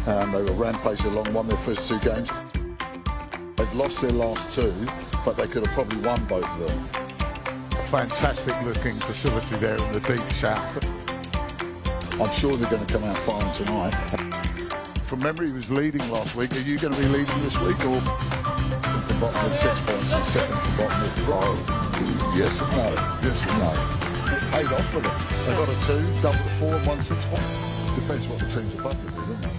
They were rampaging along, won their first 2 games. They've lost their last 2, but they could have probably won both of them. A fantastic looking facility there in the deep south. I'm sure they're going to come out firing tonight. From memory, he was leading last week. Are you going to be leading this week, or? From bottom with 6 points and second from bottom with 5. Yes and no. Yes and no. It paid off for them. They got a 2, double the 4 and won 6 points. Depends what the teams above you do, doesn't it?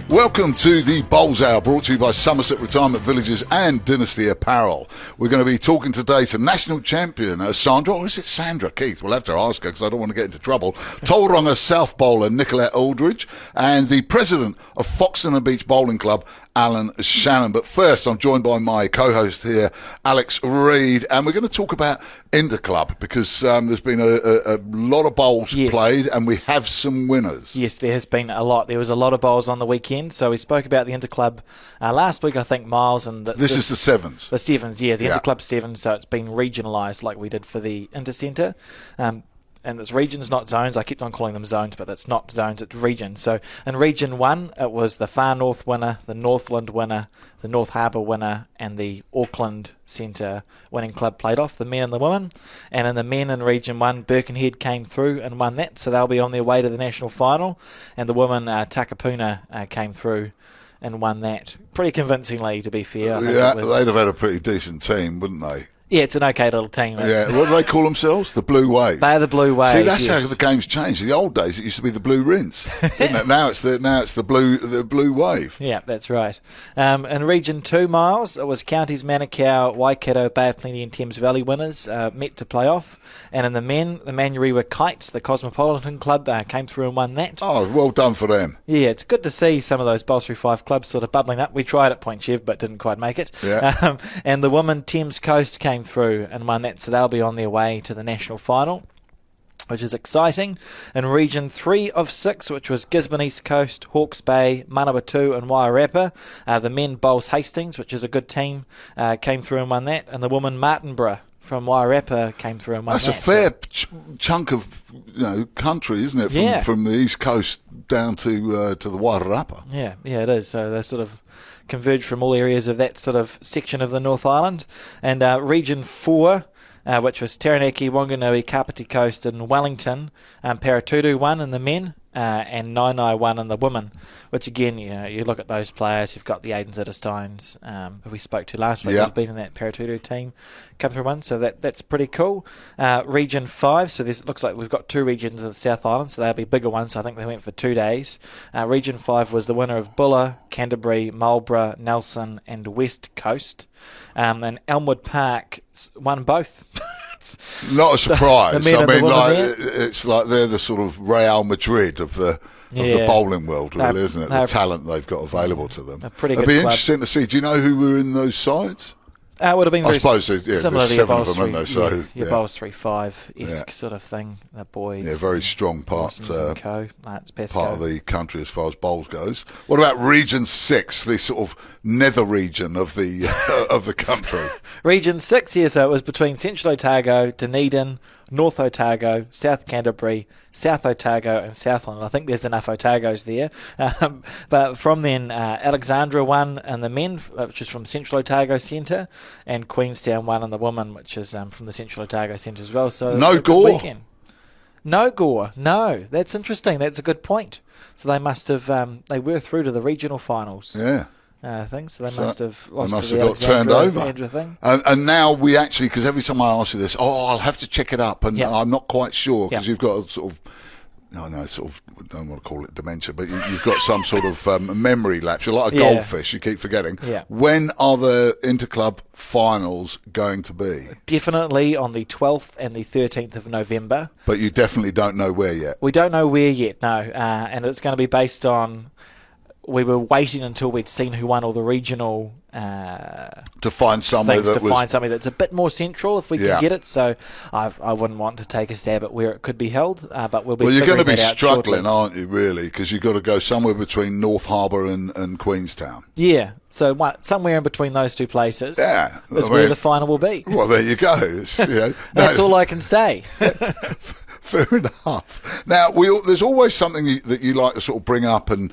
Welcome to the Bowls Hour, brought to you by Somerset Retirement Villages and Dynasty Apparel. We're going to be talking today to national champion Sandra, or is it Sandra Keith? We'll have to ask her because I don't want to get into trouble. Tauranga South bowler Nicolette Aldridge, and the president of Foxton and Beach Bowling Club, Alan Shannon. But first, I'm joined by my co-host here, Alex Reid, and we're going to talk about Interclub because there's been a lot of bowls played, and we have some winners. Yes, there has been a lot. There was a lot of bowls on the weekend, so we spoke about the Interclub last week, I think, Miles. And this is the Sevens. The Sevens, the Interclub Sevens, so it's been regionalised like we did for the Intercentre. And it's regions, not zones. I kept on calling them zones, but it's not zones, it's regions. So in Region 1, it was the Far North winner, the Northland winner, the North Harbour winner, and the Auckland Centre winning club played off, the men and the women. And in the men in Region 1, Birkenhead came through and won that, so they'll be on their way to the national final. And the women, Takapuna, came through and won that pretty convincingly, to be fair. Yeah, they'd have had a pretty decent team, wouldn't they? Yeah, it's an okay little team. Yeah, what do they call themselves? The Blue Wave. They're the Blue Wave. See, that's how the game's changed. In the old days, it used to be the Blue Rinse, didn't it? Now it's the Blue Wave. Yeah, that's right. In Region 2, Miles, it was Counties Manukau, Waikato, Bay of Plenty and Thames Valley winners met to play off. And in the men, the Manurewa Kites, the Cosmopolitan Club, came through and won that. Oh, well done for them. Yeah, it's good to see some of those Bolsary 5 clubs sort of bubbling up. We tried at Point Chev, but didn't quite make it. Yeah. And the women, Thames Coast, came through and won that, so they'll be on their way to the national final, which is exciting. In Region 3 of 6, which was Gisborne East Coast, Hawke's Bay, Manawatu and Wairarapa, the men Bowls Hastings, which is a good team, came through and won that, and the women Martinborough from Wairarapa came through and won that. That's a fair chunk of country, isn't it? From the East Coast down to the Wairarapa. Yeah, it is. So they sort of converge from all areas of that sort of section of the North Island. And Region 4, which was Taranaki, Wanganui, Kapiti Coast and Wellington, Paratutu won in the men, and Nainai won in the women, which again, you look at those players, you've got the Aidens Stones, who we spoke to last week, who's been in that Paratutu team, come through one, so that's pretty cool. Region 5, so it looks like we've got 2 regions of the South Island, so they'll be bigger ones, so I think they went for 2 days. Region 5 was the winner of Buller, Canterbury, Marlborough, Nelson and West Coast, and Elmwood Park won both. Not a surprise. I mean, it's like they're the sort of Real Madrid of the bowling world, really, isn't it? The talent they've got available to them. It'd be interesting to see. Do you know who were in those sides? It would have been similar to your Bowls 3, your Bowls 3-5-esque sort of thing. The boys, very strong part of the country as far as bowls goes. What about Region 6, the sort of nether region of the of the country? Region 6, so it was between Central Otago, Dunedin, North Otago, South Canterbury, South Otago and Southland. I think there's enough Otagos there. But from then, Alexandra won in the men, which is from Central Otago Centre, and Queenstown won in the women, which is from the Central Otago Centre as well. So no Gore? No Gore, no. That's interesting. That's a good point. So they must have, they were through to the regional finals. Yeah. Things, so they must have lost. They must have got turned over. Thing. And now we actually, because every time I ask you this, I'll have to check it up, and I'm not quite sure because you've got a sort of, I don't want to call it dementia, but you've got some sort of memory lapse. You're like a goldfish, you keep forgetting. Yeah. When are the Interclub finals going to be? Definitely on the 12th and the 13th of November. But you definitely don't know where yet? We don't know where yet, no. And it's going to be based on, we were waiting until we'd seen who won all the regional to find somewhere find something that's a bit more central if we can get it. So I wouldn't want to take a stab at where it could be held, but we'll be. Well, you're going to be struggling, shortly. aren't you? Really, because you've got to go somewhere between North Harbour and Queenstown. Yeah. So somewhere in between those two places is where the final will be. Well, there you go. That's all I can say. Fair enough. Now, there's always something that you like to sort of bring up and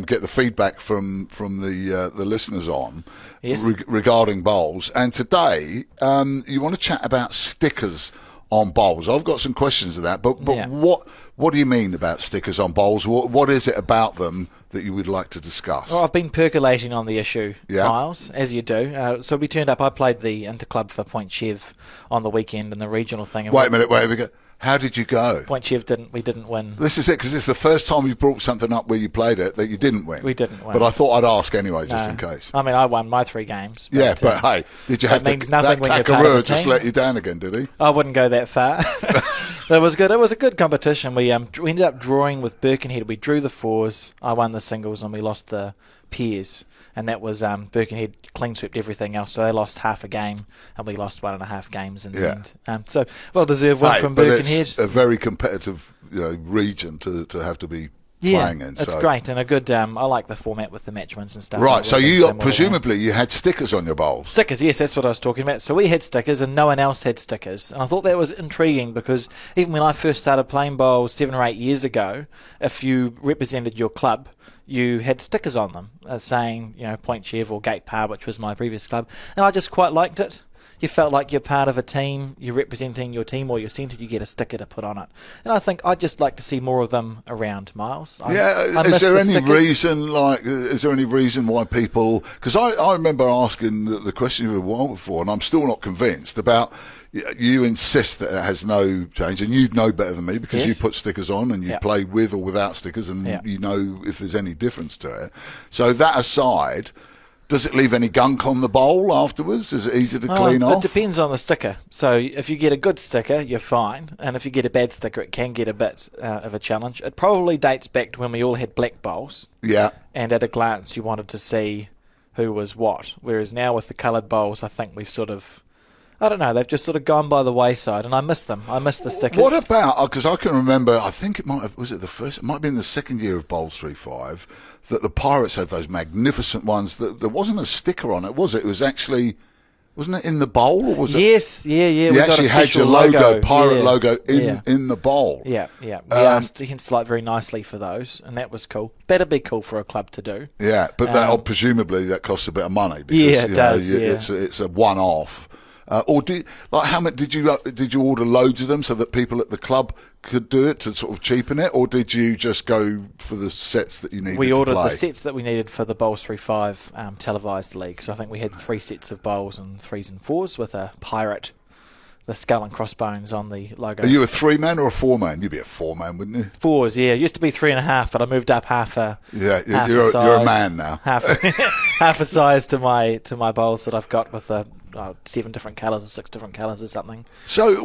get the feedback from the listeners on. Yes. Regarding bowls. And today, you want to chat about stickers on bowls. I've got some questions of that, but Yeah. what do you mean about stickers on bowls? What is it about them that you would like to discuss? Well, I've been percolating on the issue, Yeah. Miles, as you do. So we turned up. I played the Interclub for Point Chev on the weekend in the regional thing. And Wait a minute. How did you go? Point Chev we didn't win. This is it, because it's the first time you've brought something up where you played it that you didn't win. We didn't win. But I thought I'd ask anyway, just in case. I mean, I won my 3 games. Yeah, but hey, did you have that means nothing when you're part of Takarua the just team. let you down again, did he? I wouldn't go that far. It was good. It was a good competition. We ended up drawing with Birkenhead. We drew the 4s. I won the singles, and we lost the pairs. And that was Birkenhead clean swept everything else. So they lost half a game, and we lost 1.5 games in the end. So well-deserved win from Birkenhead. It's a very competitive region to have to be playing in. It's great, and a good. I like the format with the match wins and stuff. Right, so you presumably you had stickers on your bowls. Stickers, yes, that's what I was talking about. So we had stickers, and no one else had stickers, and I thought that was intriguing because even when I first started playing bowls 7 or 8 years ago, if you represented your club, you had stickers on them saying, Point Chev or Gate Par, which was my previous club, and I just quite liked it. You felt like you're part of a team, you're representing your team or your centre, you get a sticker to put on it. And I think I'd just like to see more of them around, Miles. Is there any reason why people... Because I remember asking the question a while before, and I'm still not convinced about... You insist that it has no change, and you know better than me because you put stickers on and you play with or without stickers, and you know if there's any difference to it. So that aside... Does it leave any gunk on the bowl afterwards? Is it easy to clean off? It depends on the sticker. So if you get a good sticker, you're fine. And if you get a bad sticker, it can get a bit of a challenge. It probably dates back to when we all had black bowls. Yeah. And at a glance, you wanted to see who was what. Whereas now with the coloured bowls, I think we've sort of... I don't know, they've just sort of gone by the wayside, and I miss them. I miss the stickers. What about, because I can remember, I think it might have been the second year of Bowls 3-5, that the Pirates had those magnificent ones that there wasn't a sticker on it, was it? It was actually, wasn't it in the bowl? Or was yes, yeah. You actually had your logo, Pirate logo, in the bowl. Yeah. We asked Henslite very nicely for those, and that was cool. Better be cool for a club to do. Yeah, but presumably that costs a bit of money. Because, it does. It's a one-off. Or how many did you order loads of them so that people at the club could do it to sort of cheapen it, or did you just go for the sets that you needed? We ordered to play? the sets that we needed for the Bowls 3-5 televised league. So I think we had 3 sets of bowls and 3s and 4s with a pirate, the skull and crossbones on the logo. Are you a 3-man or a 4-man? You'd be a 4-man, wouldn't you? 4s, yeah. It used to be 3.5, but I moved up half a. Yeah, half you're size, a man now. Half a size to my bowls that I've got with 7 different colours or 6 different colours or something. So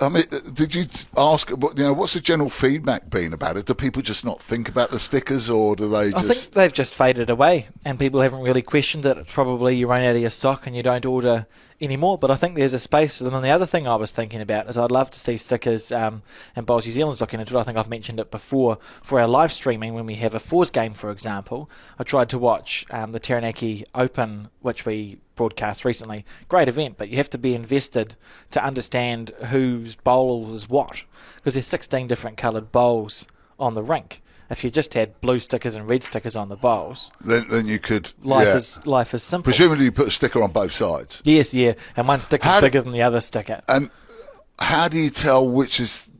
I mean, did you ask? What's the general feedback been about it? Do people just not think about the stickers, or do they just? I think they've just faded away, and people haven't really questioned it. It's probably you run out of your stock and you don't order anymore. But I think there's a space. And then the other thing I was thinking about is I'd love to see stickers, and Bowls New Zealand's looking into it. I think I've mentioned it before for our live streaming when we have a 4s game, for example. I tried to watch the Taranaki Open, which we broadcast recently. Great event, but you have to be invested to understand whose bowl is what, because there's 16 different coloured bowls on the rink. If you just had blue stickers and red stickers on the bowls, then you could. Life is simple. Presumably, you put a sticker on both sides. Yes, yeah, and one sticker's bigger than the other sticker. And how do you tell which is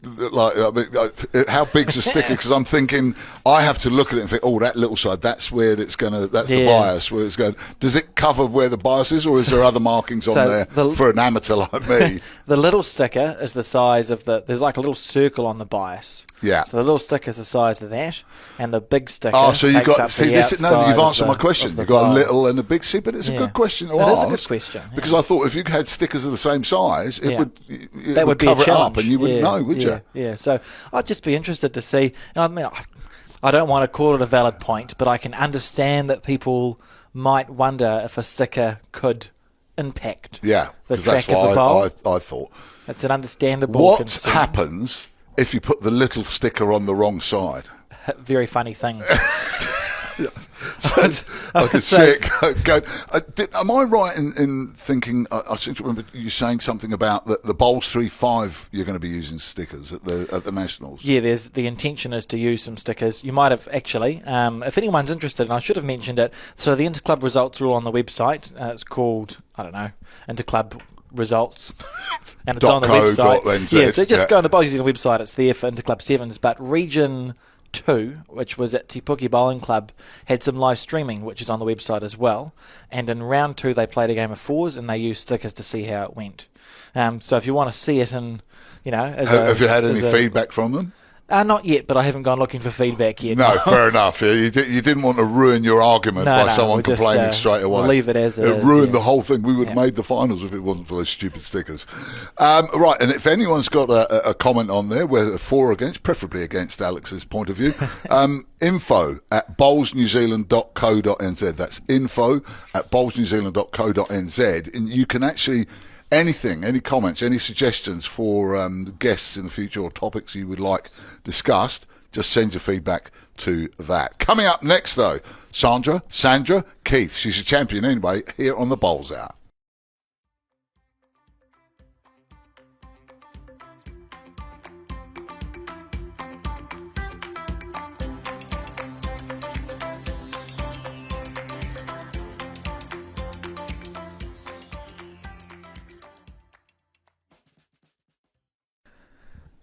how big's a sticker? Because I'm thinking I have to look at it and think, oh, that little side, that's where it's gonna. That's the bias where it's going. Does it cover where the bias is, or is there other markings on there for an amateur like me? The little sticker is the size of there's like a little circle on the bias. Yeah. So the little sticker is the size of that, and the big sticker. Oh, so you got you've answered my question. question. You've got a little and a big. See, but it's a good question to ask. It is a good question because I thought if you had stickers of the same size, it would be cover a it challenge. up, and you wouldn't know, would you? Yeah. So I'd just be interested to see. And I mean, I don't want to call it a valid point, but I can understand that people might wonder if a sticker could impact the track that's of the bowl. I thought. It's an understandable What concern. happens if you put the little sticker on the wrong side? Very funny things. Sounds like a sick. Am I right in thinking? I seem to remember you saying something about the Bowls 3-5. You're going to be using stickers at the Nationals. Yeah, the intention is to use some stickers. You might have actually, if anyone's interested, and I should have mentioned it. So the Interclub results are all on the website. It's called, I don't know, Interclub Results, and it's on the website. NZ. So just go on the Bowls New Zealand website. It's there for Interclub Sevens, but Region 2, which was at Te Puke Bowling Club, had some live streaming, which is on the website as well. And in round 2, they played a game of fours, and they used stickers to see how it went. So if you want to see it, and have you had any feedback from them? Not yet, but I haven't gone looking for feedback yet. No, fair enough. You didn't want to ruin your argument by someone complaining straight away. We'll leave it as it is. It ruined the whole thing. We would have made the finals if it wasn't for those stupid stickers. Right, and if anyone's got a comment on there, whether for or against, preferably against Alex's point of view, info@bowlsnewzealand.co.nz. That's info@bowlsnewzealand.co.nz. And you can actually... anything, any comments, any suggestions for guests in the future or topics you would like discussed, just send your feedback to that. Coming up next, though, Sandra Keith. She's a champion anyway, here on the Bowls Hour.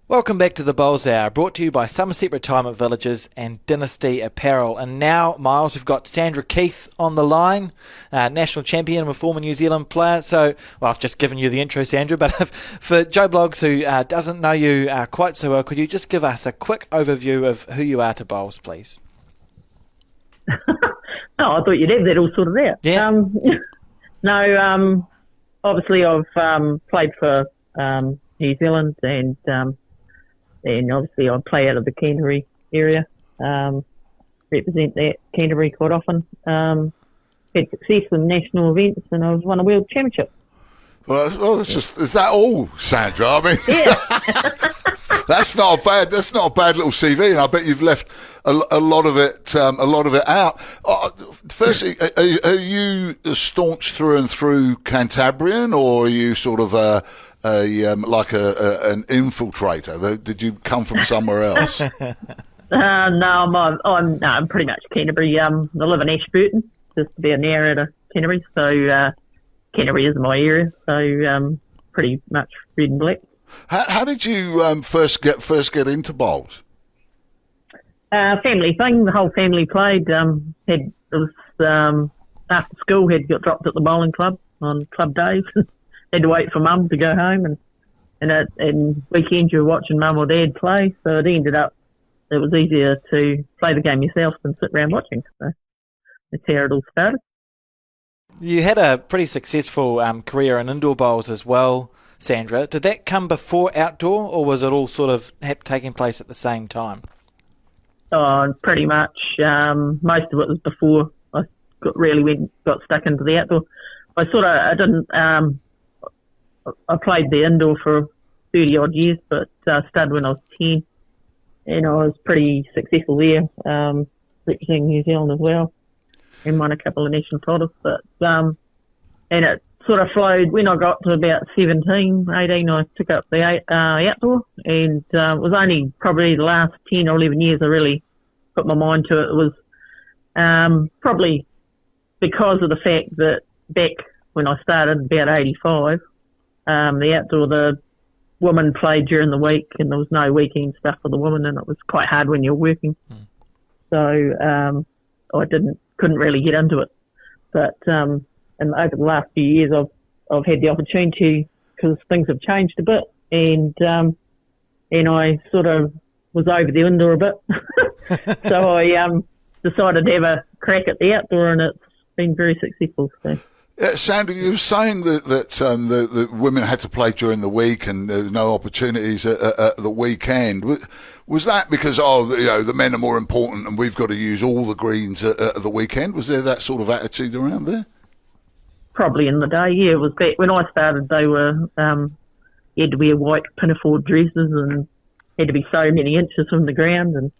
Welcome back to the Bowls Hour, brought to you by Somerset Retirement Villages and Dynasty Apparel. And now, Miles, we've got Sandra Keith on the line, national champion and a former New Zealand player. So, well, I've just given you the intro, Sandra, but for Joe Bloggs, who doesn't know you quite so well, could you just give us a quick overview of who you are to Bowls, please? I thought you'd have that all sorted out. Yeah. Obviously I've played for New Zealand and obviously I play out of the Canterbury area, represent that Canterbury quite often. Had success in national events and I've won a world championship. Well, is that all, Sandra? I mean, yeah. that's not a bad little CV, and I bet you've left a lot of it out. Firstly, are you staunch through and through Cantabrian, or are you sort of an infiltrator? Did you come from somewhere else? No, I'm pretty much Canterbury. I live in Ashburton, just about an hour out of Canterbury, so Canterbury is my area, so pretty much red and black. How did you first get into bowls? Family thing. The whole family played. After school, got dropped at the bowling club on club days. Had to wait for mum to go home, and weekends you were watching mum or dad play. So it ended up it was easier to play the game yourself than sit around watching. So that's how it all started. You had a pretty successful career in indoor bowls as well, Sandra. Did that come before outdoor, or was it all sort of taking place at the same time? Oh, pretty much. Most of it was before I got stuck into the outdoor. I played the indoor for 30 odd years, but started when I was 10, and I was pretty successful there, representing New Zealand as well, and won a couple of national titles. But and it sort of flowed when I got to about 17, 18. I took up the outdoor, and it was only probably the last 10 or 11 years I really put my mind to it. It was probably because of the fact that back when I started, about 85, the outdoor, the women played during the week, and there was no weekend stuff for the women, and it was quite hard when you're working. So I couldn't really get into it. But and over the last few years, I've had the opportunity, because things have changed a bit, and I sort of was over the indoor a bit. So I decided to have a crack at the outdoor, and it's been very successful. So. Sandra, you were saying that the women had to play during the week and there were no opportunities at the weekend. Was that because the men are more important and we've got to use all the greens at the weekend? Was there that sort of attitude around there? Probably in the day, yeah. It was back when I started. They were you had to wear white pinafore dresses and had to be so many inches from the ground, and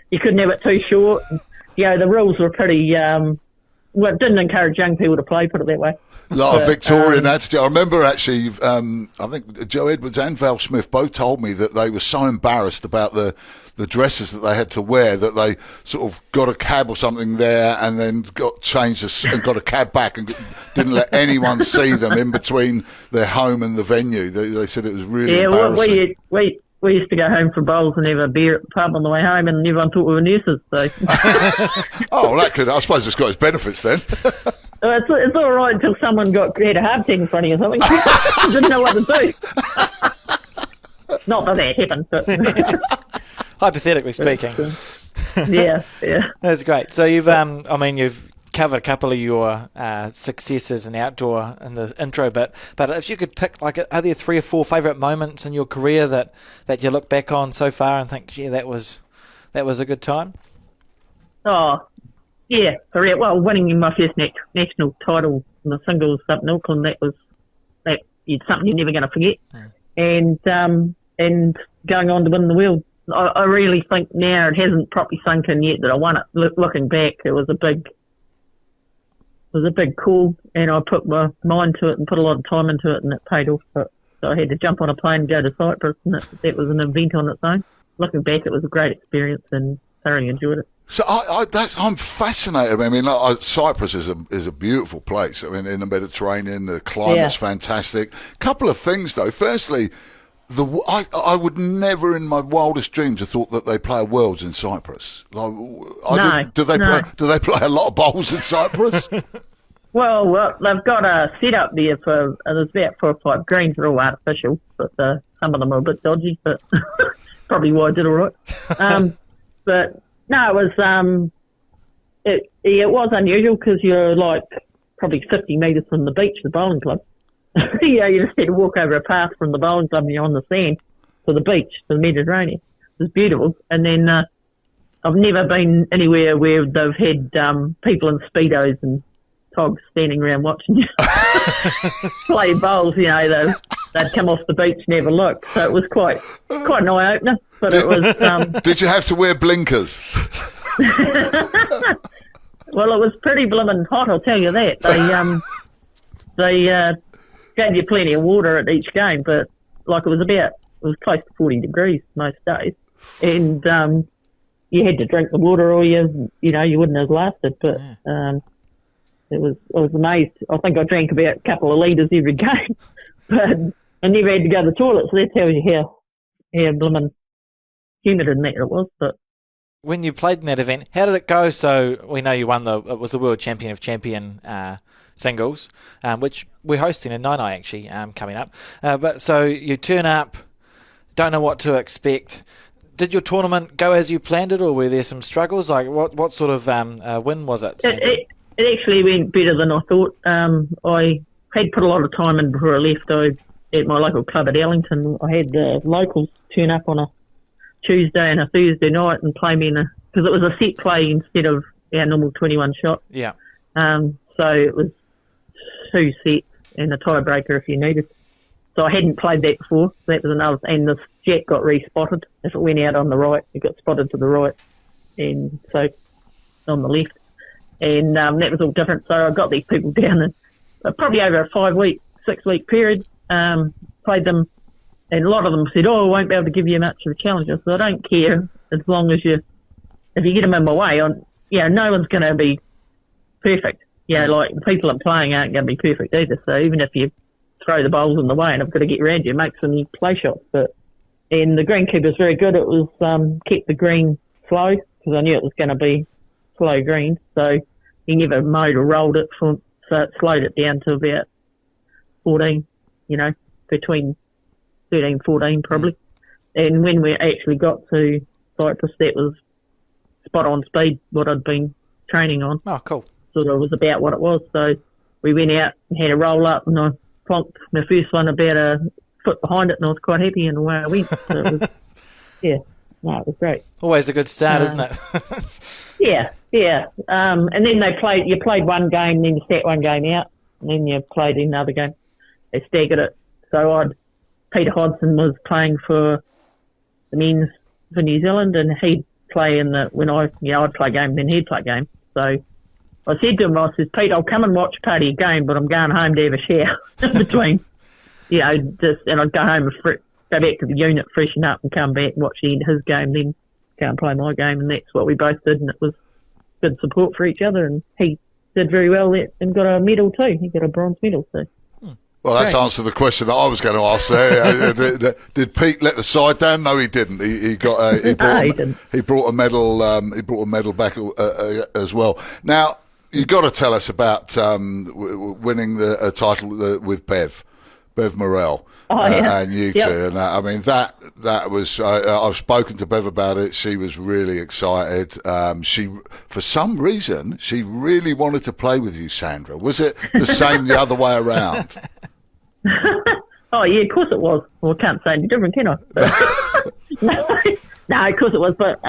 you couldn't have it too short. the rules were pretty. Well, it didn't encourage young people to play. Put it that way. A lot of Victorian attitude. I remember actually, I think Joe Edwards and Val Smith both told me that they were so embarrassed about the dresses that they had to wear that they sort of got a cab or something there and then got changed and got a cab back and didn't let anyone see them in between their home and the venue. They said it was really embarrassing. We used to go home for bowls and have a beer at the pub on the way home, and everyone thought we were nurses. So. I suppose it's got its benefits then. It's all right until someone had a heart attack in front of you or something. Didn't know what to do. Not that happened, but Hypothetically speaking. Yeah. That's great. So you've covered a couple of your successes in outdoor in the intro bit, but if you could pick, like, are there 3 or 4 favourite moments in your career that you look back on so far and think, yeah, that was a good time? Oh, yeah, correct. Well, winning my first national title in the singles up in Auckland, it's something you're never going to forget. And going on to win the world, I really think now it hasn't properly sunk in yet that I won it. Looking back, it was a big call, and I put my mind to it and put a lot of time into it, and it paid off. So I had to jump on a plane and go to Cyprus, and that was an event on its own. Looking back, it was a great experience and thoroughly enjoyed it. So I'm fascinated. I mean, Cyprus is a beautiful place. I mean, in the Mediterranean, the climate's fantastic. Couple of things though. Firstly, I would never in my wildest dreams have thought that they play Worlds in Cyprus. Do they play a lot of bowls in Cyprus? Well, they've got a setup there for there's about 4 or 5 greens. They're all artificial, but some of them are a bit dodgy. But probably why I did all right. But no, it was it was unusual because you're like probably 50 metres from the beach, the bowling club. You just had to walk over a path from the bowling club and you're on the sand to the beach, to the Mediterranean. It was beautiful. And then I've never been anywhere where they've had people in Speedos and togs standing around watching you play bowls. They'd come off the beach and have a look. So it was quite an eye-opener. But it was... Did you have to wear blinkers? Well, it was pretty blooming hot, I'll tell you that. They gave you plenty of water at each game, but like it was close to 40 degrees most days, and you had to drink the water or you wouldn't have lasted. But I was amazed. I think I drank about a couple of litres every game, but I never had to go to the toilet, so that tells you how blooming humid and that it was. But when you played in that event, how did it go? So we know you won it was the World Champion of Champion singles, which we're hosting in Nainai actually coming up. But so you turn up, don't know what to expect. Did your tournament go as you planned it, or were there some struggles? Like what sort of win was it? It actually went better than I thought. I had put a lot of time in before I left. At my local club at Arlington, I had the locals turn up on a Tuesday and a Thursday night and play me because it was a set play instead of our normal 21 shot. Yeah. So it was 2 sets and a tiebreaker if you needed. So I hadn't played that before. So that was another. And the jack got re-spotted. If it went out on the right, it got spotted to the right, and so on the left. And that was all different. So I got these people down and probably over a 5-week, 6-week period, played them. And a lot of them said, I won't be able to give you much of a challenge. I said, I don't care as long as if you get them in my way, no one's going to be perfect. Like the people I'm playing aren't going to be perfect either. So even if you throw the bowls in the way and I've got to get around you, make some play shots. And the greenkeeper's very good. It was kept the green slow because I knew it was going to be slow green. So he never mowed or rolled it, so it slowed it down to about 14, between 13, 14 probably. And when we actually got to Cyprus, that was spot on speed, what I'd been training on. Oh, cool. Sort of was about what it was. So we went out and had a roll up and I plonked my first one about a foot behind it and I was quite happy and away I went. So it was, it was great. Always a good start, isn't it? Yeah. And then you played one game, then you sat one game out, and then you played another game. They staggered it. So Peter Hodson was playing for the men's for New Zealand and he play I'd play games, then he'd play games. So I said to him, I said, Pete, I'll come and watch part of your game, but I'm going home to have a shower in between. And I'd go home and go back to the unit, freshen up, and come back, watch his game, then go and play my game, and that's what we both did, and it was good support for each other, and he did very well and got a medal too. He got a bronze medal, so. Well, that's answered the question that I was going to ask there. Did Pete let the side down? No, he didn't. He brought a medal. He brought a medal back as well. Now, you've got to tell us about winning a title with Bev Morrell. And you two. And I mean, that was, I've spoken to Bev about it. She was really excited. For some reason, she really wanted to play with you, Sandra. Was it the same the other way around? Oh, yeah, of course it was. Well, I can't say any different, can I? No, of course it was. But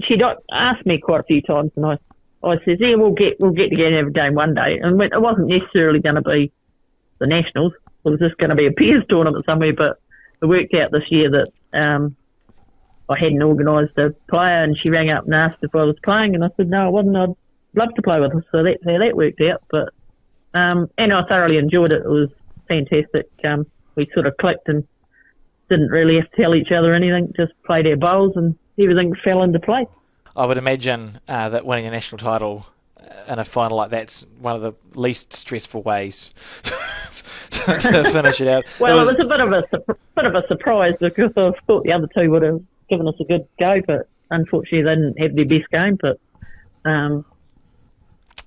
she asked me quite a few times, and I said, yeah, we'll get together and have a game one day. And it wasn't necessarily going to be the Nationals. It was just going to be a peers tournament somewhere, but it worked out this year that I hadn't organised a player, and she rang up and asked if I was playing, and I said no, I wasn't. I'd love to play with her, so that's how that worked out. But and I thoroughly enjoyed it. It was fantastic. We sort of clicked and didn't really have to tell each other anything. Just played our bowls, and everything fell into place. I would imagine that winning a national title in a final like that's one of the least stressful ways to finish it out. Well, it was a bit of a surprise, because I thought the other two would have given us a good go, but unfortunately they didn't have their best game. But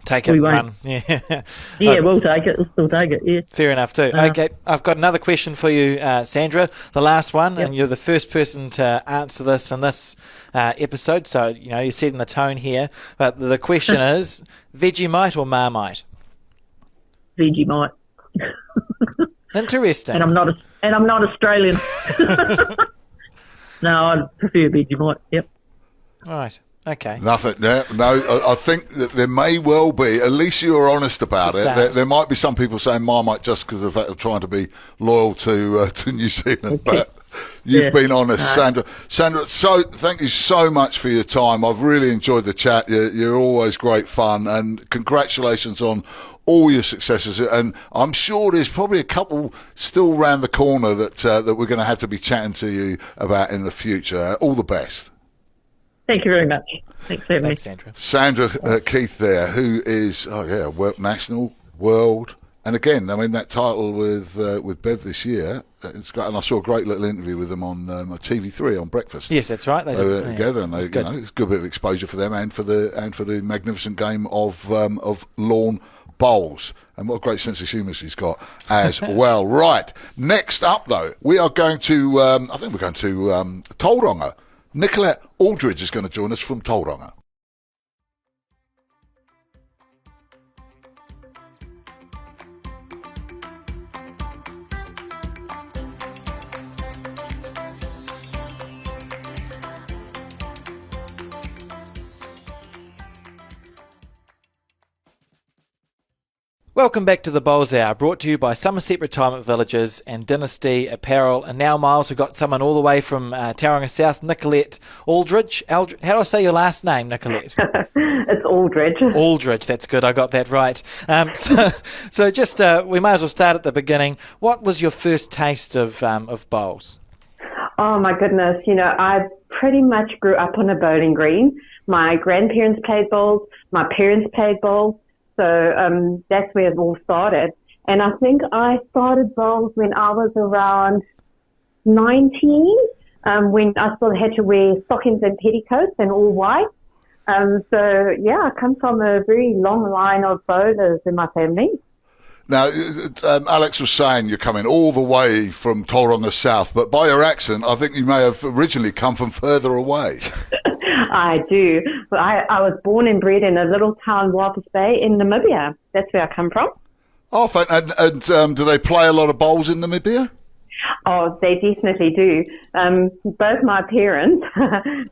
take it, run. Yeah, we'll take it. We'll still take it. Yeah. Fair enough too. Okay, I've got another question for you, Sandra. The last one, and you're the first person to answer this in this episode. So you're setting the tone here. But the question is: Vegemite or Marmite? Vegemite. Interesting. And I'm not Australian. No, I prefer Vegemite. Yep. All right. Okay. Nothing. No. I think that there may well be. At least you were honest about it. There might be some people saying Marmite just because of the fact of trying to be loyal to New Zealand, but you've been honest, Sandra. Sandra, thank you so much for your time. I've really enjoyed the chat. You're always great fun, and congratulations on all your successes. And I'm sure there's probably a couple still round the corner that we're going to have to be chatting to you about in the future. All the best. Thank you very much. Thanks for having me. Sandra. Sandra Keith there, who is, national, world. And again, I mean, that title with Bev this year, it's great. And I saw a great little interview with them on TV3 on Breakfast. Yes, that's right. They were together, and it's a good bit of exposure for them and for the magnificent game of lawn bowls. And what a great sense of humour she's got as well. Right. Next up, though, we are going to, I think we're going to Tauranga. Nicolette Aldridge is going to join us from Tauranga. Welcome back to the Bowls Hour, brought to you by Somerset Retirement Villages and Dynasty Apparel. And now, Miles, we've got someone all the way from Tauranga South, Nicolette Aldridge. How do I say your last name, Nicolette? It's Aldridge. Aldridge, that's good. I got that right. So just we might as well start at the beginning. What was your first taste of bowls? Oh, my goodness. I pretty much grew up on a bowling green. My grandparents played bowls. My parents played bowls. So that's where it all started. And I think I started bowls when I was around 19, when I still had to wear stockings and petticoats and all white. I come from a very long line of bowlers in my family. Now, Alex was saying you're coming all the way from Tauranga South, but by your accent, I think you may have originally come from further away. I do. I was born and bred in a little town, Walvis Bay, in Namibia. That's where I come from. Oh, and do they play a lot of bowls in Namibia? Oh, they definitely do. Both my parents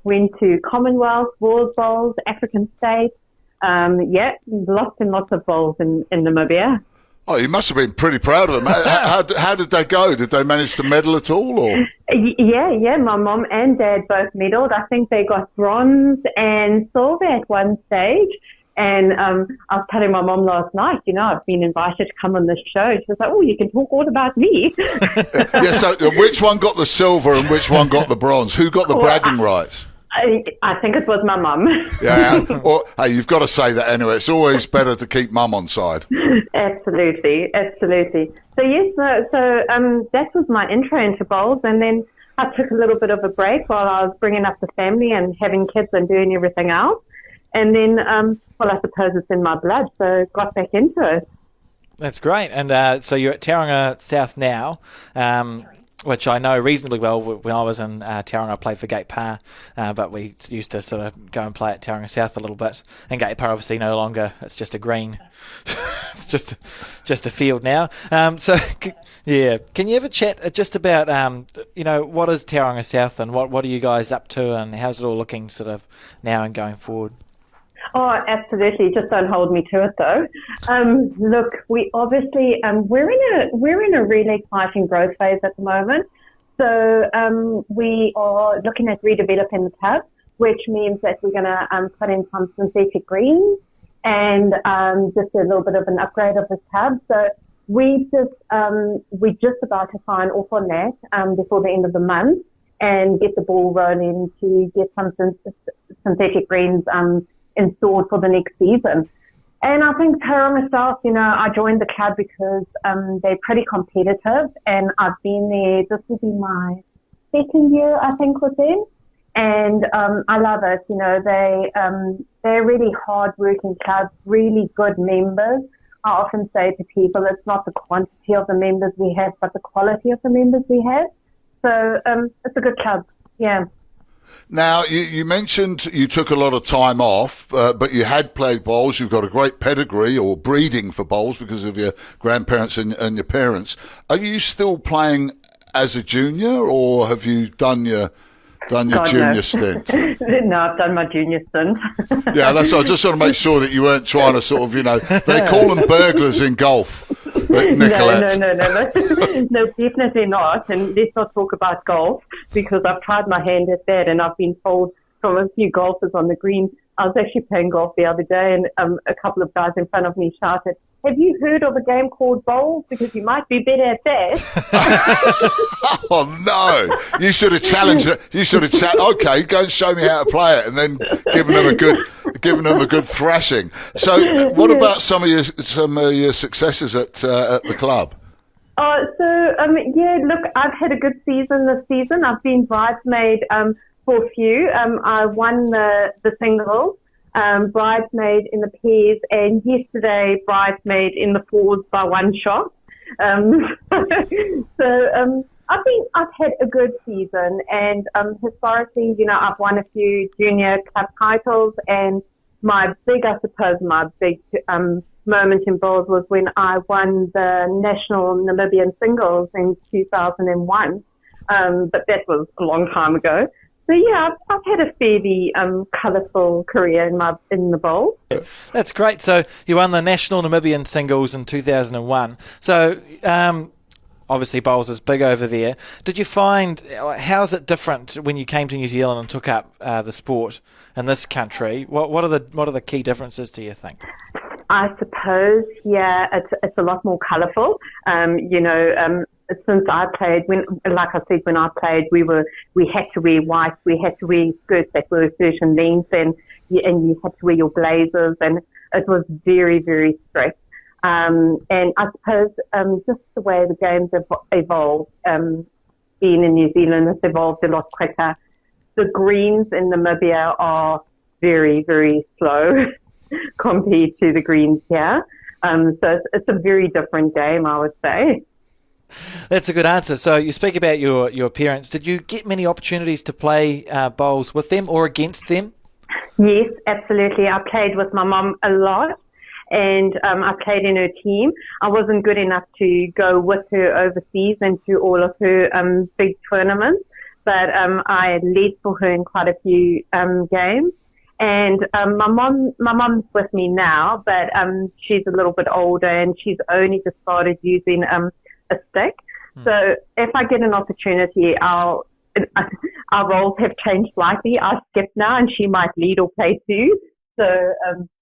went to Commonwealth, World Bowls, African States. Lots and lots of bowls in Namibia. Oh, you must have been pretty proud of them. How did they go? Did they manage to medal at all? Or? Yeah. My mom and dad both medalled. I think they got bronze and silver at one stage. And I was telling my mom last night, I've been invited to come on this show. She was like, oh, you can talk all about me. Yeah, so which one got the silver and which one got the bronze? Who got the bragging rights? I think it was my mum. Yeah. Well, hey, you've got to say that anyway. It's always better to keep mum on side. Absolutely. So yes, that was my intro into bowls, and then I took a little bit of a break while I was bringing up the family and having kids and doing everything else. And then, I suppose it's in my blood, so got back into it. That's great. And so you're at Tauranga South now, which I know reasonably well. When I was in Tauranga, I played for Gate Par, but we used to sort of go and play at Tauranga South a little bit. And Gate Par obviously no longer, it's just a green. It's just a field now. So, yeah. Can you ever chat just about, what is Tauranga South and what are you guys up to and how's it all looking sort of now and going forward? Oh, absolutely. Just don't hold me to it, though. Look, we obviously we're in a really exciting growth phase at the moment. So we are looking at redeveloping the club, which means that we're going to put in some synthetic greens and just a little bit of an upgrade of the club. So we're just about to sign off on that before the end of the month and get the ball rolling to get some synthetic greens installed for the next season. And I think Tauranga South, I joined the club because they're pretty competitive and I've been there, this will be my second year, I think, with them. And I love it. They're really hard-working clubs, really good members. I often say to people, it's not the quantity of the members we have, but the quality of the members we have. So it's a good club, yeah. Now, you mentioned you took a lot of time off, but you had played bowls. You've got a great pedigree or breeding for bowls because of your grandparents and your parents. Are you still playing as a junior or have you done your junior stint? No, I've done my junior stint. Yeah, that's what I just want to make sure that you weren't trying to sort of, they call them burglars in golf. Nicolette. No, definitely not. And let's not talk about golf because I've tried my hand at that and I've been told from a few golfers on the green. I was actually playing golf the other day and a couple of guys in front of me shouted, have you heard of a game called bowls? Because you might be better at that. Oh, no. You should have challenged it. You should have okay, go and show me how to play it and then giving them a good thrashing. So what about some of your successes at the club? Look, I've had a good season this season. I've been bridesmaid for a few. I won the singles. Bridesmaid in the pairs, and yesterday bridesmaid in the fours by one shot. I've had a good season, and historically, I've won a few junior club titles, and my big moment in bowls was when I won the national Namibian singles in 2001. But that was a long time ago. So yeah, I've had a fairly colourful career in the bowl. That's great. So you won the national Namibian singles in 2001. So obviously bowls is big over there. Did you find how's it different when you came to New Zealand and took up the sport in this country? What are the key differences, do you think? I suppose, yeah, it's a lot more colourful. Since I played, when I played, we had to wear white, we had to wear skirts that were a certain length, and you had to wear your blazers, and it was very, very strict. And I suppose just the way the games have evolved, being in New Zealand, it's evolved a lot quicker. The greens in Namibia are very, very slow compared to the greens here. So it's a very different game, I would say. That's a good answer. So you speak about your parents. Did you get many opportunities to play bowls with them or against them? Yes, absolutely. I played with my mum a lot, and I played in her team. I wasn't good enough to go with her overseas into all of her big tournaments, but I led for her in quite a few games. And my mom's with me now, but she's a little bit older, and she's only just started using a stick. So if I get an opportunity, our roles have changed slightly. I skip now, and she might lead or play too. So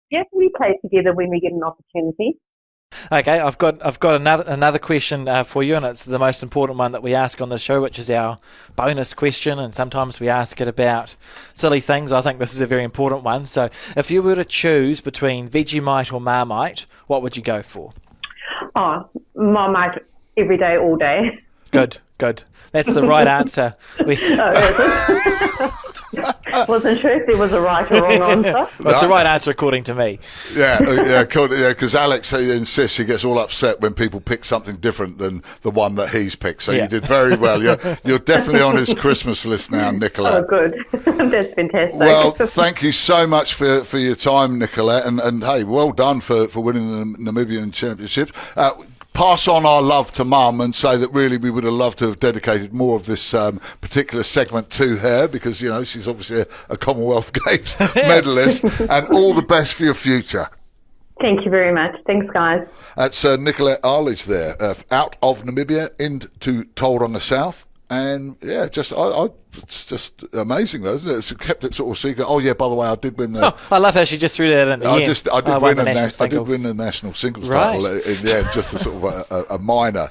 yes, we play together when we get an opportunity. Okay, I've got another question for you, and it's the most important one that we ask on the show, which is our bonus question, and sometimes we ask it about silly things. I think this is a very important one. So if you were to choose between Vegemite or Marmite, what would you go for? Oh, Marmite every day, all day. Good. That's the right answer. Wasn't sure if there was a right or wrong answer. Well, it's the right answer according to me. Yeah, because Alex insists he gets all upset when people pick something different than the one that he's picked. So you did very well. You're definitely on his Christmas list now, Nicolette. Oh, good. That's fantastic. Well, thank you so much for your time, Nicolette, and hey, well done for winning the Namibian Championship. Pass on our love to Mum and say that really we would have loved to have dedicated more of this particular segment to her, because she's obviously a Commonwealth Games medalist, and all the best for your future. Thank you very much. Thanks, guys. That's Nicolette Aldridge there, out of Namibia into Tauranga South. And yeah, it's just amazing though, isn't it? It's kept it sort of secret. Oh yeah, by the way, I did win the. Oh, I love how she just threw that in the end. I did win the national singles title in the end, just a sort of a minor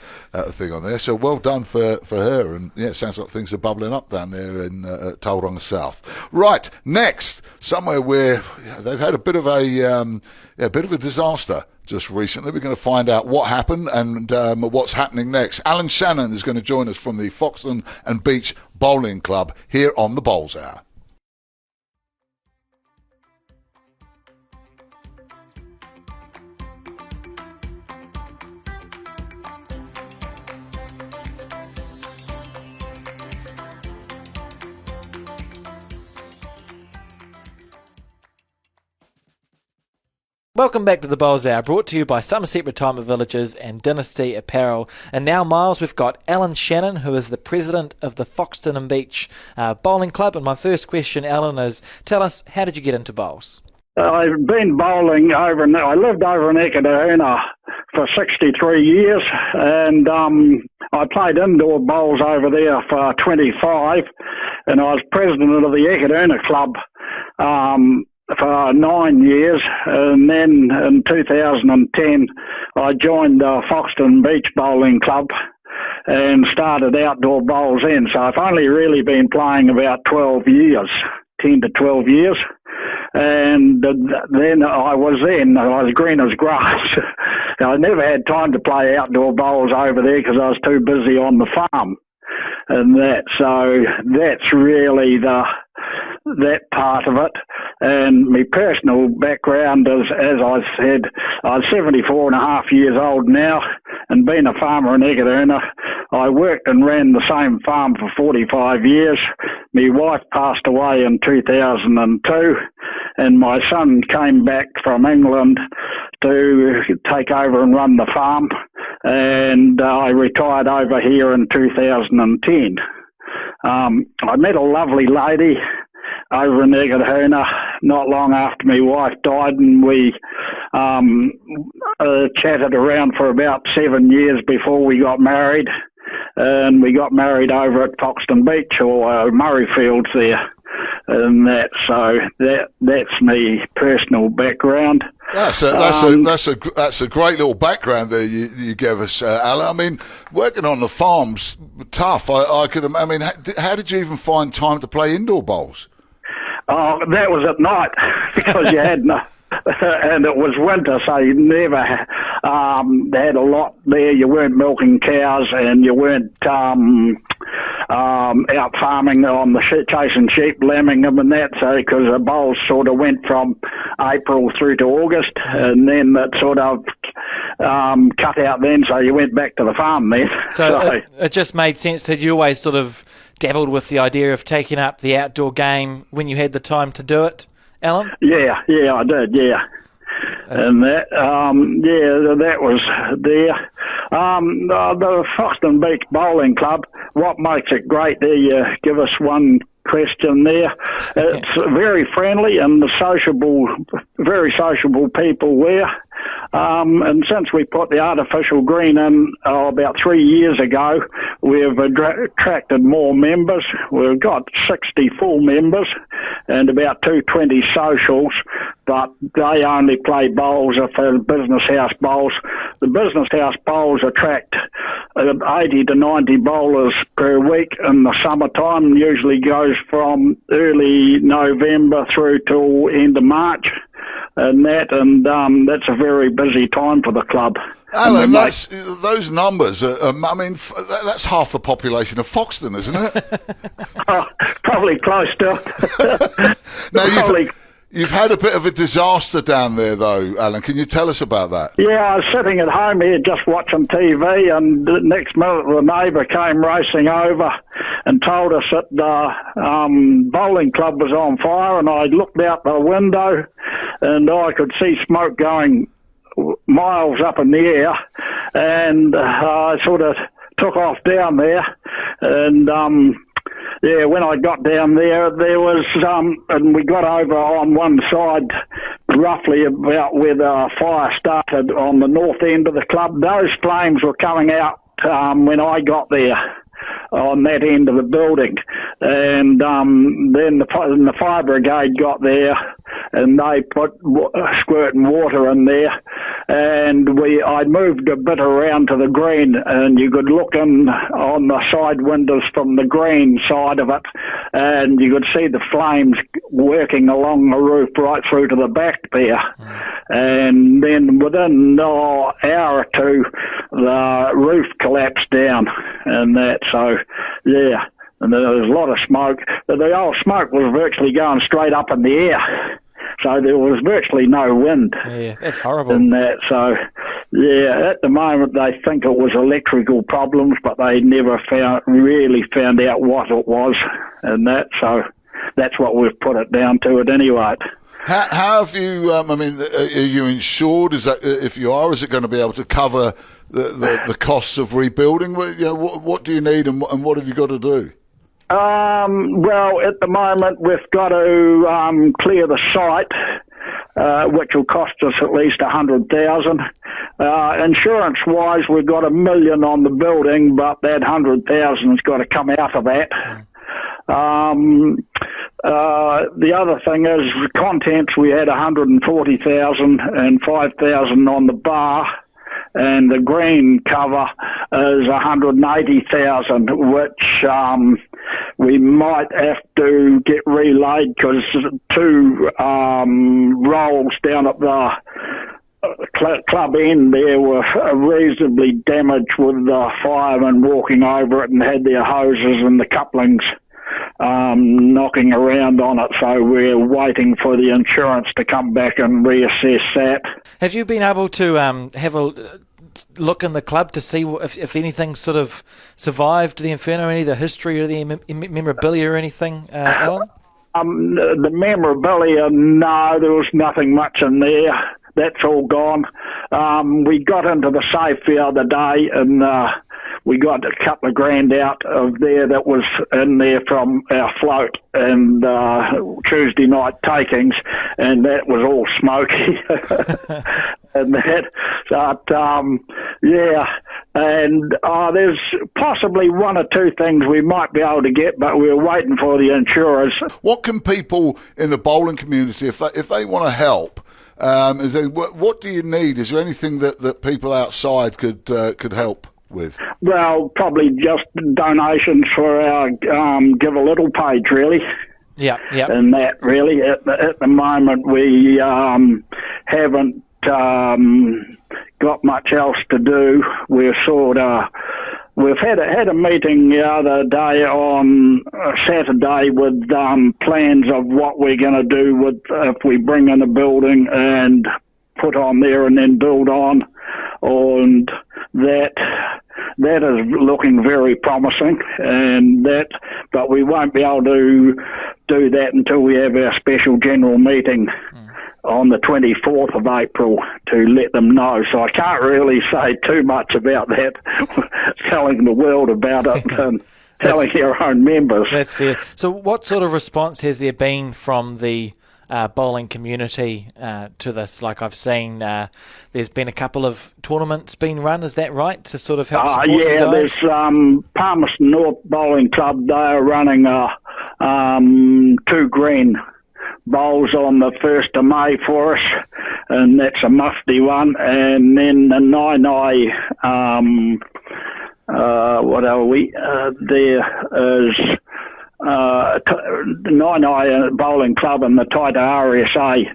thing on there. So well done for her, and yeah, it sounds like things are bubbling up down there in Tauranga South. Right, next, somewhere where they've had a bit of a disaster. Just recently, we're going to find out what happened and what's happening next. Alan Shannon is going to join us from the Foxton and Beach Bowling Club here on the Bowls Hour. Welcome back to the Bowls Hour, brought to you by Somerset Retirement Villages and Dynasty Apparel. And now, Miles, we've got Alan Shannon, who is the president of the Foxton and Beach Bowling Club. And my first question, Alan, is tell us, how did you get into bowls? I've been bowling I lived over in Ekadahuna for 63 years, and I played indoor bowls over there for 25, and I was president of the Ekadahuna Club for 9 years, and then in 2010 I joined the Foxton Beach Bowling Club and started outdoor bowls then. So I've only really been playing about 12 years, 10 to 12 years, and then I was green as grass. I never had time to play outdoor bowls over there because I was too busy on the farm. And that's really that part of it. And my personal background is, as I said, I'm 74 and a half years old now, and being a farmer in Ekadahuna, I worked and ran the same farm for 45 years. My wife passed away in 2002, and my son came back from England to take over and run the farm, and I retired over here in 2010. I met a lovely lady over in Ekadahuna not long after my wife died, and we chatted around for about 7 years before we got married, and we got married over at Foxton Beach, or Murrayfields there, and that's me personal background. That's a great little background there you gave us, Alan. I mean, working on the farm's tough. How did you even find time to play indoor bowls? Oh, that was at night because you had no, and it was winter, so you never had a lot there. You weren't milking cows, and you weren't out farming on the chasing sheep, lambing them and that. So because the bowls sort of went from April through to August, and then it sort of cut out then. So you went back to the farm then. So it just made sense. Had you always sort of dabbled with the idea of taking up the outdoor game when you had the time to do it, Alan? Yeah, I did, yeah. And that was there. The Foxton Beach Bowling Club, what makes it great there, you give us one question there. It's very friendly and very sociable people there. And since we put the artificial green in about 3 years ago, we've attracted more members. We've got 60 full members and about 220 socials, but they only play bowls if they're business house bowls. The business house bowls attract 80 to 90 bowlers per week in the summertime, usually goes from early November through till end of March. And that's a very busy time for the club. Alan, those numbers, that's half the population of Foxton, isn't it? Probably close to. Now, you've had a bit of a disaster down there, though, Alan. Can you tell us about that? Yeah, I was sitting at home here just watching TV, and the next minute the neighbour came racing over and told us that the bowling club was on fire, and I looked out the window and I could see smoke going miles up in the air, and I sort of took off down there, and when I got down there was, and we got over on one side, roughly about where the fire started on the north end of the club. Those flames were coming out when I got there on that end of the building, and then the fire brigade got there, and they put squirting water in there, and I moved a bit around to the green, and you could look in on the side windows from the green side of it, and you could see the flames working along the roof right through to the back there. And then within an hour or two, the roof collapsed down, and that, so, yeah. And there was a lot of smoke. The old smoke was virtually going straight up in the air. So there was virtually no wind. Yeah, that's horrible. And that, so, yeah, at the moment they think it was electrical problems, but they never really found out what it was. And that, so that's what we've put it down to at any rate. How have you, are you insured? Is that, if you are, is it going to be able to cover the costs of rebuilding? What do you need and what have you got to do? Well, at the moment we've got to clear the site, which will cost us at least $100,000. Insurance-wise, we've got $1 million on the building, but that $100,000 has got to come out of that. The other thing is the contents. We had $140,000 and $5,000 on the bar. And the green cover is $180,000, which we might have to get relayed because 2 rolls down at the club end there were reasonably damaged with the firemen walking over it and had their hoses and the couplings knocking around on it, so we're waiting for the insurance to come back and reassess that. Have you been able to have a look in the club to see if anything sort of survived the Inferno, any of the history or the memorabilia or anything, Alan? The memorabilia, no, there was nothing much in there. That's all gone. We got into the safe the other day and we got a couple of grand out of there that was in there from our float and Tuesday night takings, and that was all smoky. And that, but yeah, and there's possibly 1 or 2 things we might be able to get, but we're waiting for the insurers. What can people in the bowling community, if they want to help, what do you need? Is there anything that people outside could help with? Well, probably just donations for our Give a Little page, really. Yeah. And that, really, at the moment, we haven't got much else to do. We've had a meeting the other day on Saturday with plans of what we're going to do with if we bring in a building and put on there and then build on, and that is looking very promising, but we won't be able to do that until we have our special general meeting on the 24th of April to let them know. So I can't really say too much about that, telling the world about it. telling their own members. That's fair. So what sort of response has there been from the bowling community to this? Like I've seen there's been a couple of tournaments being run, is that right, to sort of help support you guys? There's Palmerston North Bowling Club. They're running 2 green bowls on the 1st of May for us, and that's a mufti one. And then the what are we? There is the Nine Bowling Club and the Taita RSA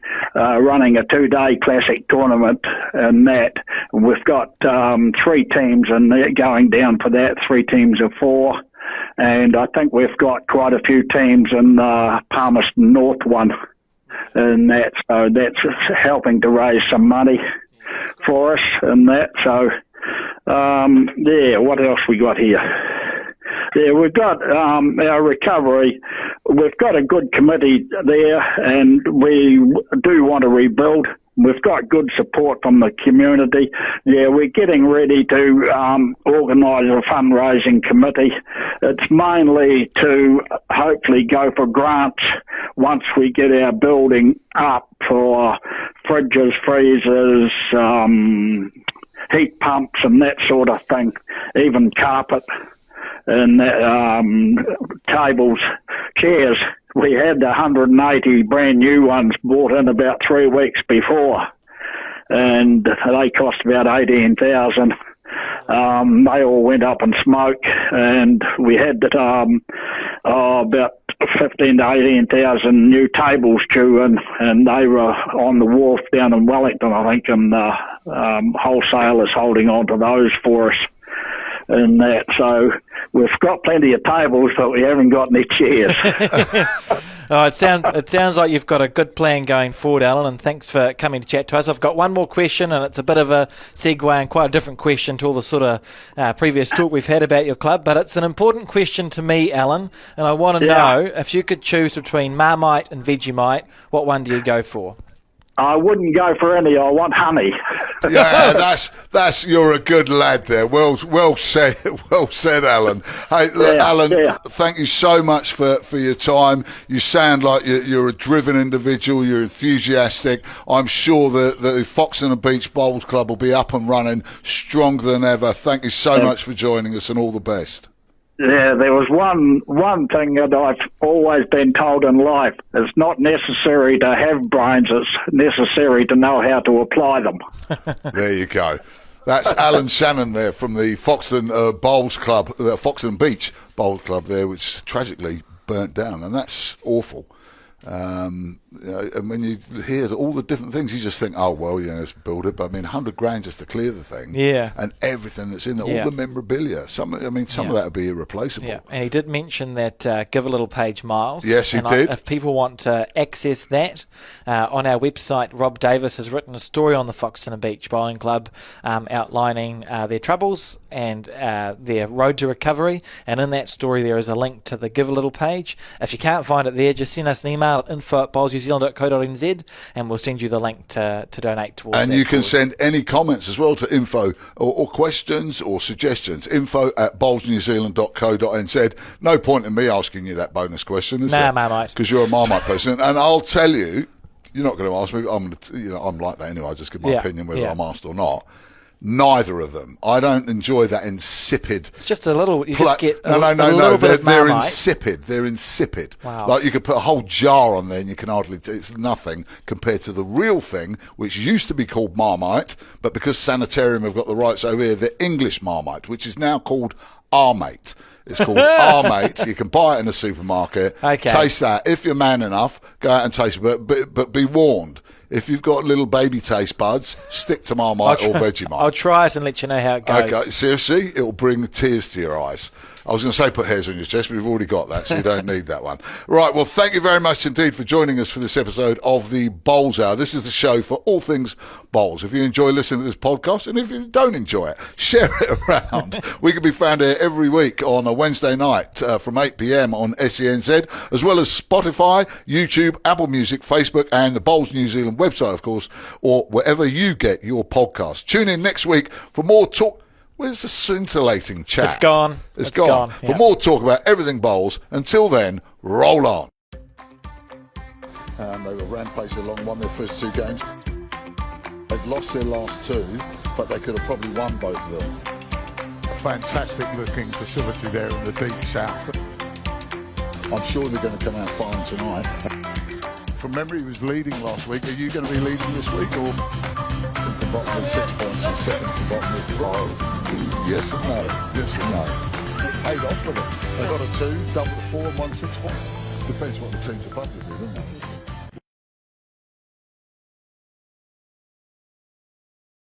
running a 2-day classic tournament, and that we've got 3 teams, and they're going down for that, 3 teams of 4. And I think we've got quite a few teams in the Palmerston North one, and that, so that's helping to raise some money for us, and that. So, what else we got here? Yeah, we've got our recovery. We've got a good committee there, and we do want to rebuild. We've got good support from the community. Yeah, we're getting ready to organise a fundraising committee. It's mainly to hopefully go for grants once we get our building up for fridges, freezers, heat pumps and that sort of thing, even carpet and tables, chairs. We had 180 brand new ones bought in about 3 weeks before, and they cost about 18,000. They all went up in smoke, and we had about 15 to 18,000 new tables due in, and they were on the wharf down in Wellington, I think, and wholesalers holding on to those for us. And that, so we've got plenty of tables, but we haven't got any chairs. Oh, it sounds like you've got a good plan going forward, Alan, and thanks for coming to chat to us. I've got one more question, and it's a bit of a segue and quite a different question to all the sort of previous talk we've had about your club, but it's an important question to me, Alan, and I want to know if you could choose between Marmite and Vegemite, what one do you go for? I wouldn't go for any. I want honey. Yeah, that's you're a good lad there. Well said, Alan. Hey, look, Alan, thank you so much for your time. You sound like you're a driven individual. You're enthusiastic. I'm sure that the Fox and the Beach Bowls Club will be up and running stronger than ever. Thank you so much for joining us, and all the best. Yeah, there was one thing that I've always been told in life. It's not necessary to have brains, it's necessary to know how to apply them. There you go. That's Alan Shannon there from the Foxton Bowls Club, the Foxton Beach Bowls Club there, which tragically burnt down, and that's awful. And when you hear all the different things, you just think, oh well, let's build it. But I mean, $100,000 just to clear the thing, and everything that's in there, all the memorabilia. Some of that would be irreplaceable. Yeah, and he did mention that Give a Little Page Miles. Yes, he did. If people want to access that on our website, Rob Davis has written a story on the Foxton Beach Bowling Club outlining their troubles and their road to recovery. And in that story, there is a link to the Give a Little page. If you can't find it there, just send us an email at info@bowlsnewzealand.co.nz and we'll send you the link to donate towards that. And you can send any comments as well to info or questions or suggestions, info@bowlsnewzealand.co.nz. No point in me asking you that bonus question, is there? Marmite. Because you're a Marmite person. And I'll tell you, you're not going to ask me, I'm like that anyway, I just give my opinion whether I'm asked or not. Neither of them. I don't enjoy that insipid. It's just a little. You just get no. They're insipid. They're insipid. Wow. Like you could put a whole jar on there, and you can hardly. It's nothing compared to the real thing, which used to be called Marmite, but because Sanitarium have got the rights over here, the English Marmite, which is now called Armate. It's called Armate. You can buy it in a supermarket. Okay. Taste that. If you're man enough, go out and taste it. But be warned. If you've got little baby taste buds, stick to Marmite or Vegemite. I'll try it and let you know how it goes. Okay, seriously, it will bring tears to your eyes. I was going to say put hairs on your chest, but we've already got that, so you don't need that one. Right, well, thank you very much indeed for joining us for this episode of the Bowls Hour. This is the show for all things bowls. If you enjoy listening to this podcast, and if you don't enjoy it, share it around. We can be found here every week on a Wednesday night from 8 p.m. on SENZ, as well as Spotify, YouTube, Apple Music, Facebook, and the Bowls New Zealand website, of course, or wherever you get your podcast. Tune in next week for more talk. Where's the scintillating chat? It's gone. It's gone. Yeah. For more talk about everything bowls, until then, roll on. They were rampaging along, won their first 2 games. They've lost their last 2, but they could have probably won both of them. A fantastic looking facility there in the deep south. I'm sure they're going to come out fine tonight. From memory, he was leading last week. Are you going to be leading this week, or from bottom with 6 points and second from bottom with 5? Yes and no. Yes and no. It paid off for them. They got a 2, double a 4, and won 6 points. Depends what the teams above you do, doesn't it?